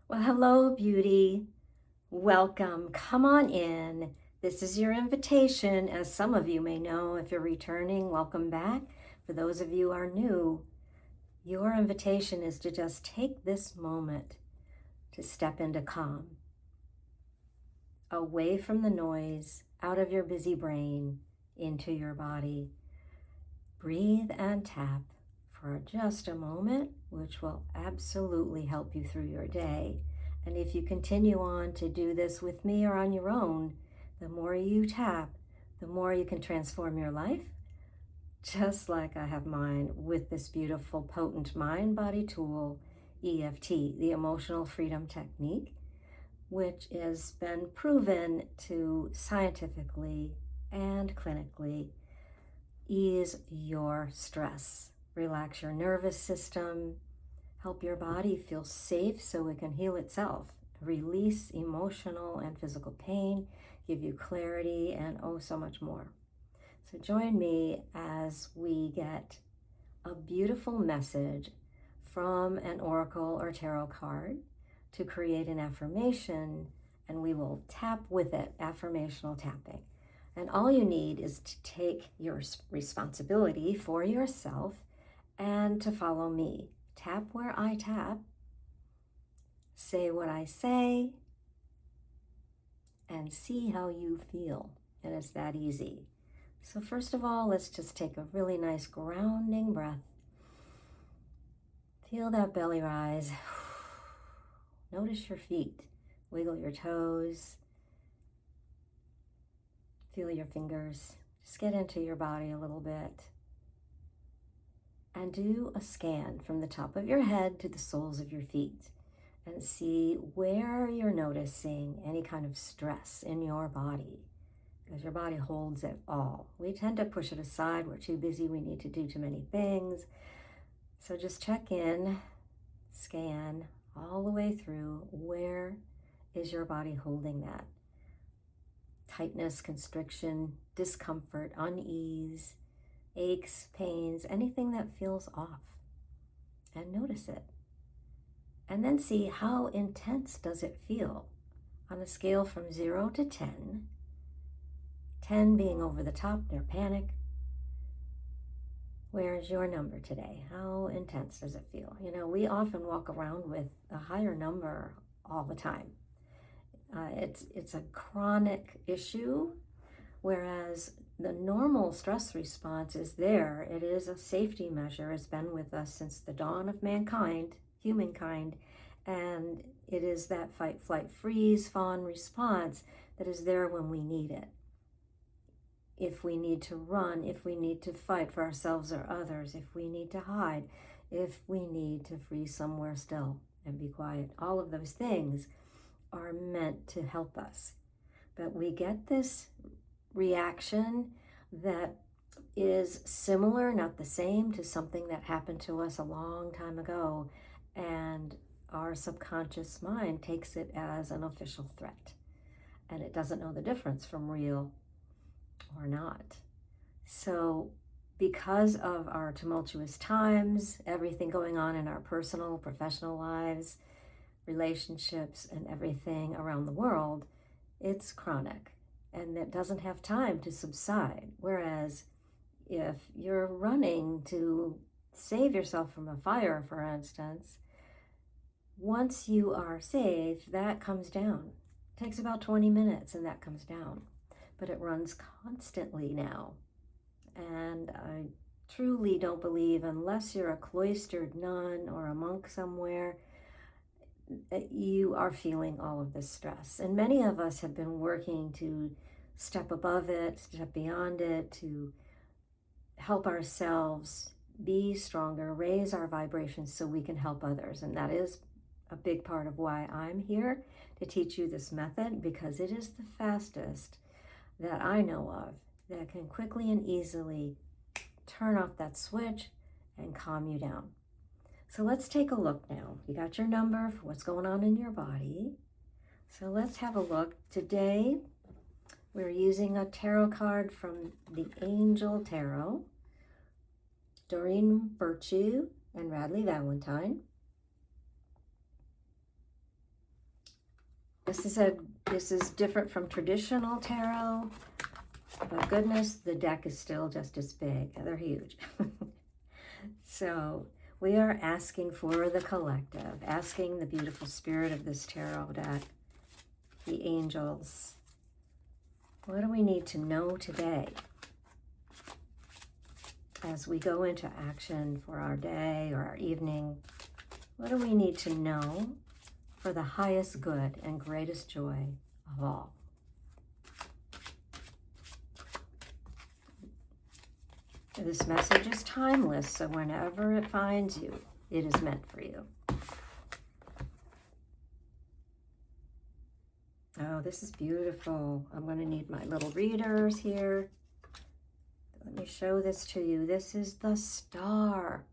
Well, hello, beauty. Welcome. Come on in. This is your invitation. As some of you may know, if you're returning, welcome back. For those of you who are new, your invitation is to just take this moment to step into calm, away from the noise, out of your busy brain, into your body. Breathe and tap for just a moment, which will absolutely help you through your day. And if you continue on to do this with me or on your own, the more you tap, the more you can transform your life, just like I have mine with this beautiful, potent mind-body tool, EFT, the Emotional Freedom Technique, which has been proven to scientifically and clinically ease your stress, relax your nervous system, help your body feel safe so it can heal itself, release emotional and physical pain, give you clarity, and oh, so much more. So join me as we get a beautiful message from an oracle or tarot card to create an affirmation, and we will tap with it, affirmational tapping. And all you need is to take your responsibility for yourself and to follow me. Tap where I tap, say what I say, and see how you feel. And it's that easy. So first of all, let's just take a really nice grounding breath. Feel that belly rise. Notice your feet. Wiggle your toes. Feel your fingers. Just get into your body a little bit. And do a scan from the top of your head to the soles of your feet and see where you're noticing any kind of stress in your body, because your body holds it all. We tend to push it aside. We're too busy. We need to do too many things. So just check in, scan all the way through. Where is your body holding that? Tightness, constriction, discomfort, unease, aches, pains, anything that feels off. And notice it. And then see how intense does it feel on a scale from 0 to 10. 10 being over the top, near panic. Where is your number today? How intense does it feel? You know, we often walk around with a higher number all the time. It's a chronic issue, whereas the normal stress response is there. It is a safety measure. It's been with us since the dawn of mankind, humankind, and it is that fight, flight, freeze, fawn response that is there when we need it. If we need to run, if we need to fight for ourselves or others, if we need to hide, if we need to freeze somewhere still and be quiet, all of those things are meant to help us. But we get this reaction that is similar, not the same, to something that happened to us a long time ago, and our subconscious mind takes it as an official threat, and it doesn't know the difference from real or not. So because of our tumultuous times, everything going on in our personal, professional lives, relationships, and everything around the world, it's chronic, and it doesn't have time to subside. Whereas if you're running to save yourself from a fire, for instance, once you are safe, that comes down. It takes about 20 minutes and that comes down, but it runs constantly now. And I truly don't believe, unless you're a cloistered nun or a monk somewhere, you are feeling all of this stress. And many of us have been working to step above it, step beyond it, to help ourselves be stronger, raise our vibrations so we can help others. And that is a big part of why I'm here, to teach you this method, because it is the fastest that I know of that can quickly and easily turn off that switch and calm you down. So let's take a look now. You got your number for what's going on in your body. So let's have a look. Today, we're using a tarot card from the Angel Tarot, DOREEN VIRTUE and Radleigh Valentine. This is different from traditional tarot, but goodness, the deck is still just as big. They're huge. So we are asking for the collective, asking the beautiful spirit of this tarot deck, the angels, what do we need to know today as we go into action for our day or our evening? What do we need to know for the highest good and greatest joy of all? This message is timeless, so whenever it finds you, it is meant for you. Oh, this is beautiful. I'm going to need my little readers here. Let me show this to you. This is the star.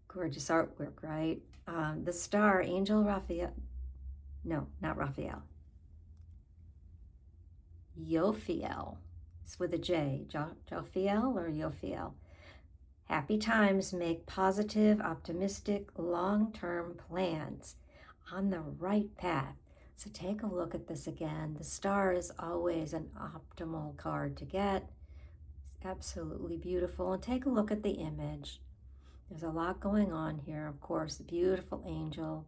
Gorgeous artwork, right? The star, Angel Raphael. No, not Raphael. Jophiel. It's with a J. Jophiel or Jophiel. Happy times make positive, optimistic, long-term plans on the right path. So take a look at this again. The star is always an optimal card to get. It's absolutely beautiful. And take a look at the image. There's a lot going on here. Of course, the beautiful angel.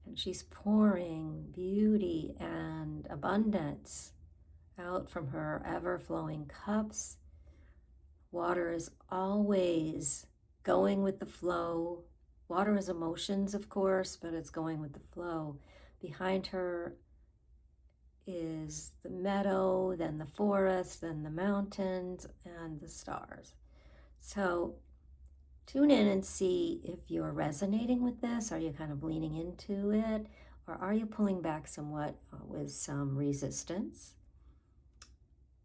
And she's pouring beauty and abundance out from her ever-flowing cups. Water is always going with the flow. Water is emotions, of course, but it's going with the flow. Behind her is the meadow, then the forest, then the mountains, and the stars. So tune in and see if you're resonating with this. Are you kind of leaning into it? Or are you pulling back somewhat with some resistance?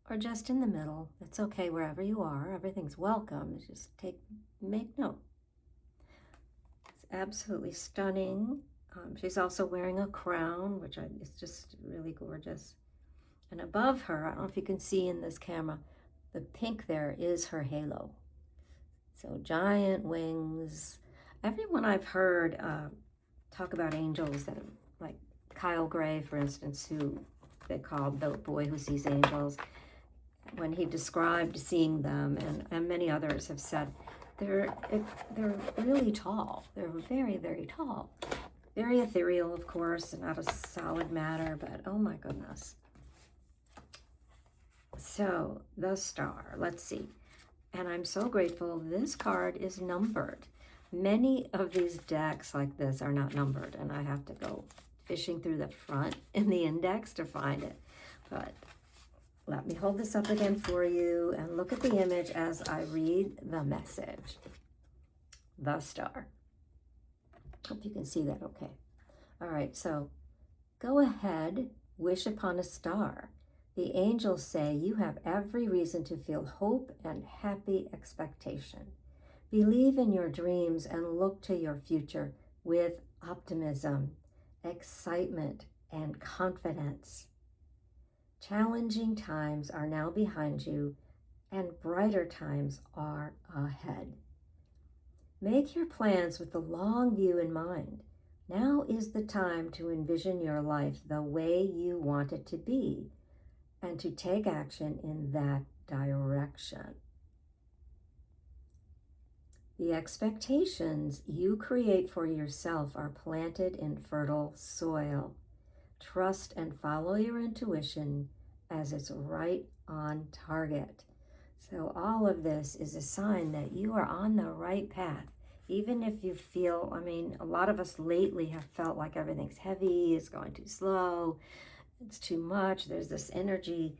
Or just in the middle? It's okay wherever you are. Everything's welcome. Just make note. It's absolutely stunning. She's also wearing a crown, which is just really gorgeous. And above her, I don't know if you can see in this camera, the pink there is her halo. So giant wings. Everyone I've heard talk about angels, that like Kyle Gray, for instance, who they called the boy who sees angels, when he described seeing them, and many others have said, they're really tall. They're very, very tall. Very ethereal, of course, not a solid matter, but oh my goodness. So, the star, let's see. And I'm so grateful this card is numbered. Many of these decks like this are not numbered, and I have to go fishing through the front in the index to find it. But let me hold this up again for you and look at the image as I read the message. The star. Hope you can see that okay. All right, so go ahead, wish upon a star. The angels say you have every reason to feel hope and happy expectation. Believe in your dreams and look to your future with optimism, excitement, and confidence. Challenging times are now behind you, and brighter times are ahead. Make your plans with the long view in mind. Now is the time to envision your life the way you want it to be, and to take action in that direction. The expectations you create for yourself are planted in fertile soil. Trust and follow your intuition as it's right on target. So all of this is a sign that you are on the right path. Even if you feel, a lot of us lately have felt like everything's heavy, it's going too slow, it's too much, there's this energy,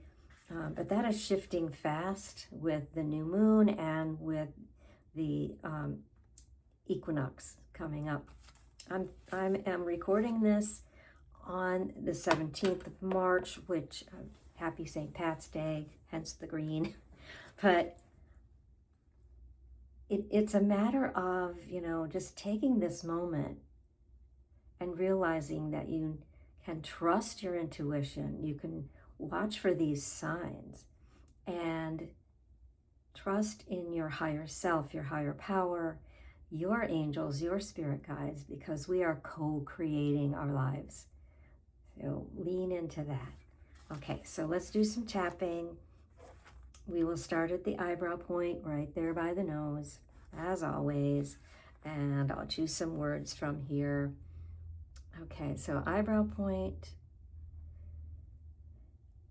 but that is shifting fast with the new moon and with the equinox coming up. I am recording this on the 17th of March, which happy St. Pat's Day, hence the green. But it's a matter of, just taking this moment and realizing that you can trust your intuition. You can watch for these signs and trust in your higher self, your higher power, your angels, your spirit guides, because we are co-creating our lives. So lean into that. Okay, so let's do some tapping. We will start at the eyebrow point right there by the nose, as always, and I'll choose some words from here. Okay, so eyebrow point.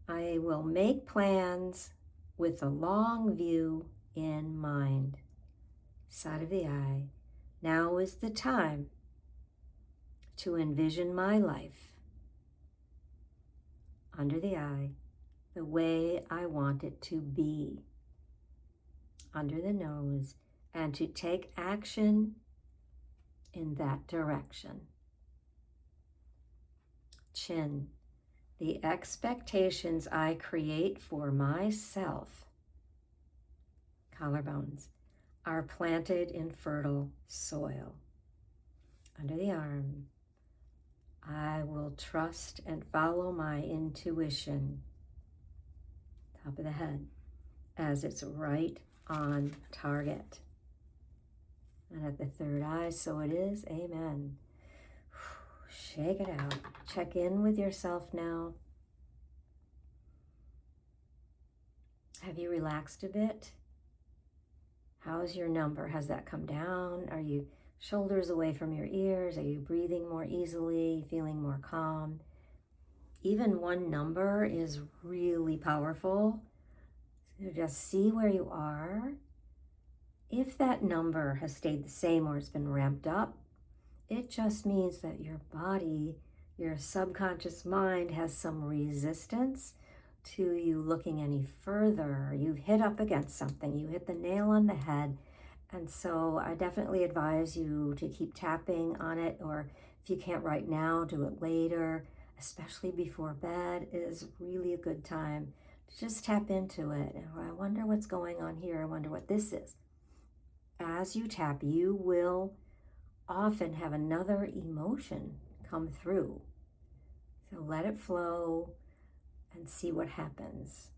I will make plans with a long view in mind. Side of the eye. Now is the time to envision my life under the eye the way I want it to be. Under the nose, and to take action in that direction. Chin. The expectations I create for myself, collarbones, are planted in fertile soil. Under the arm, I will trust and follow my intuition. Top of the head, as it's right on target. And at the third eye, so it is. Amen. Shake it out. Check in with yourself now. Have you relaxed a bit? How's your number? Has that come down? Are you shoulders away from your ears? Are you breathing more easily, feeling more calm? Even one number is really powerful. So just see where you are. If that number has stayed the same or it's been ramped up, it just means that your body, your subconscious mind has some resistance to you looking any further. You've hit up against something. You hit the nail on the head. And so I definitely advise you to keep tapping on it, or if you can't right now, do it later, especially before bed is really a good time to just tap into it. And I wonder what's going on here. I wonder what this is. As you tap, you will often have another emotion come through. So let it flow and see what happens.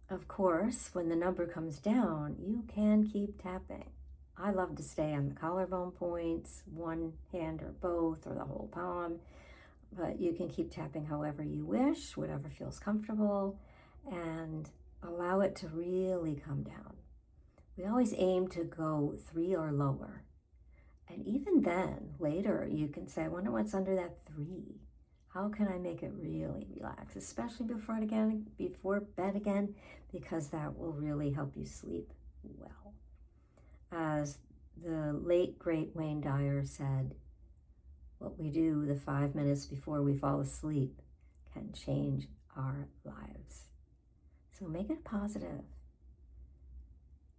Of course, when the number comes down, you can keep tapping. I love to stay on the collarbone points, one hand or both, or the whole palm, but you can keep tapping however you wish, whatever feels comfortable, and allow it to really come down. We always aim to go 3 or lower. And even then, later, you can say, I wonder what's under that 3. How can I make it really relax, especially before bed again, because that will really help you sleep well. As the late, great Wayne Dyer said, what we do the 5 minutes before we fall asleep can change our lives. So make it positive.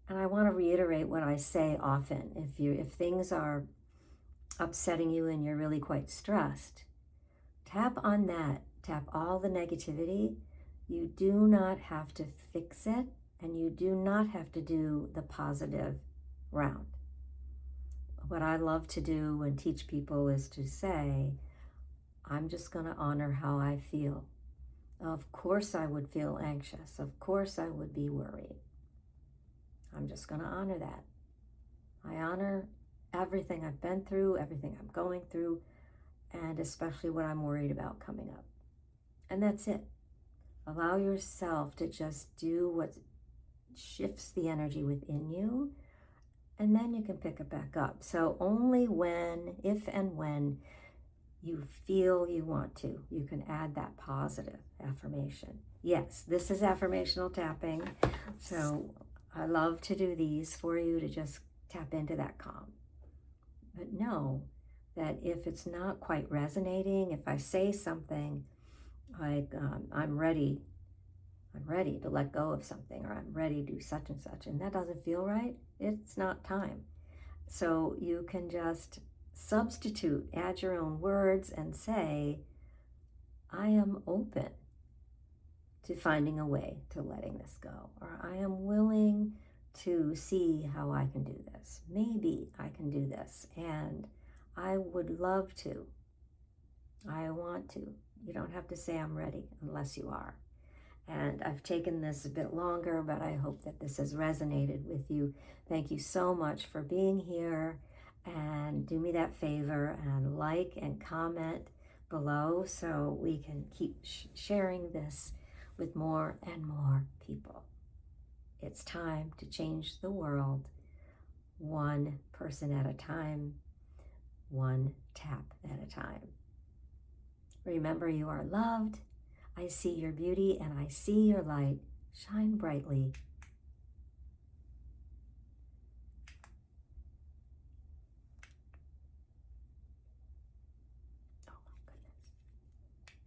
And I want to reiterate what I say often. If things are upsetting you and you're really quite stressed, tap on that. Tap all the negativity. You do not have to fix it, and you do not have to do the positive round. What I love to do and teach people is to say, I'm just going to honor how I feel. Of course I would feel anxious. Of course I would be worried. I'm just going to honor that. I honor everything I've been through, everything I'm going through, and especially what I'm worried about coming up. And that's it. Allow yourself to just do what shifts the energy within you, and then you can pick it back up. So only when, if and when you feel you want to, you can add that positive affirmation. Yes, this is affirmational tapping, so I love to do these for you to just tap into that calm. But know that if it's not quite resonating, if I say something like, I'm ready to let go of something, or I'm ready to do such and such, and that doesn't feel right, it's not time. So you can just substitute, add your own words and say, I am open to finding a way to letting this go, or I am willing to see how I can do this. Maybe I can do this, and I would love to. I want to. You don't have to say I'm ready unless you are. And I've taken this a bit longer, but I hope that this has resonated with you. Thank you so much for being here. And do me that favor and like and comment below so we can keep sharing this with more and more people. It's time to change the world, one person at a time, one tap at a time. Remember, you are loved. I see your beauty and I see your light. Shine brightly